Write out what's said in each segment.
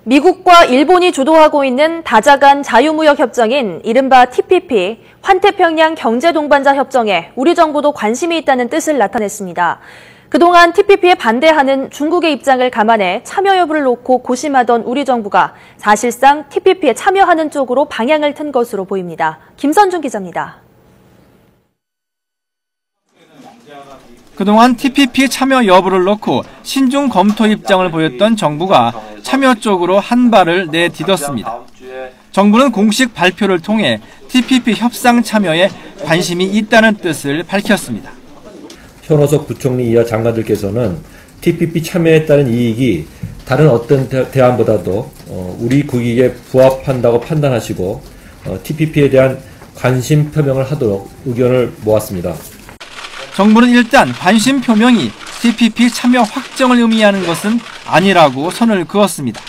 미국과 일본이 주도하고 있는 다자간 자유무역 협정인 이른바 TPP, 환태평양 경제동반자 협정에 우리 정부도 관심이 있다는 뜻을 나타냈습니다. 그동안 TPP에 반대하는 중국의 입장을 감안해 참여 여부를 놓고 고심하던 우리 정부가 사실상 TPP에 참여하는 쪽으로 방향을 튼 것으로 보입니다. 김선중 기자입니다. 그동안 TPP 참여 여부를 놓고 신중 검토 입장을 보였던 정부가 참여 쪽으로 한 발을 내딛었습니다. 정부는 공식 발표를 통해 TPP 협상 참여에 관심이 있다는 뜻을 밝혔습니다. 현호석 부총리 이하 장관들께서는 TPP 참여에 따른 이익이 다른 어떤 대안보다도 우리 국익에 부합한다고 판단하시고 TPP에 대한 관심 표명을 하도록 의견을 모았습니다. 정부는 일단 관심 표명이 TPP 참여 확정을 의미하는 것은 아니라고 선을 그었습니다.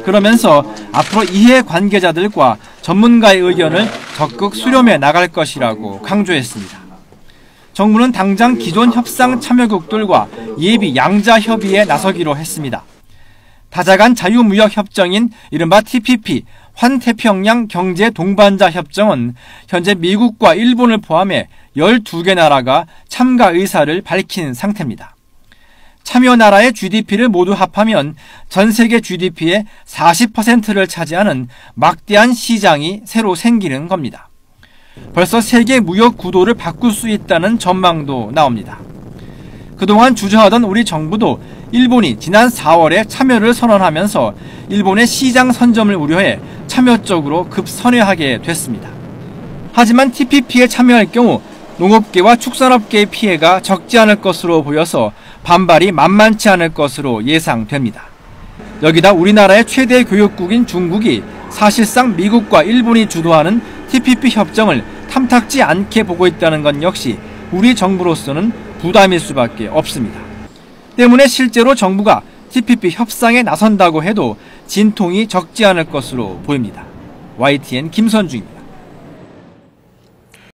그러면서 앞으로 이해 관계자들과 전문가의 의견을 적극 수렴해 나갈 것이라고 강조했습니다. 정부는 당장 기존 협상 참여국들과 예비 양자 협의에 나서기로 했습니다. 다자간 자유무역 협정인 이른바 TPP, 환태평양 경제동반자 협정은 현재 미국과 일본을 포함해 12개 나라가 참가 의사를 밝힌 상태입니다. 참여 나라의 GDP를 모두 합하면 전 세계 GDP의 40%를 차지하는 막대한 시장이 새로 생기는 겁니다. 벌써 세계 무역 구도를 바꿀 수 있다는 전망도 나옵니다. 그동안 주저하던 우리 정부도 일본이 지난 4월에 참여를 선언하면서 일본의 시장 선점을 우려해 참여 쪽으로 급선회하게 됐습니다. 하지만 TPP에 참여할 경우 농업계와 축산업계의 피해가 적지 않을 것으로 보여서 반발이 만만치 않을 것으로 예상됩니다. 여기다 우리나라의 최대 교역국인 중국이 사실상 미국과 일본이 주도하는 TPP 협정을 탐탁지 않게 보고 있다는 건 역시 우리 정부로서는 부담일 수밖에 없습니다. 때문에 실제로 정부가 TPP 협상에 나선다고 해도 진통이 적지 않을 것으로 보입니다. YTN 김선중입니다.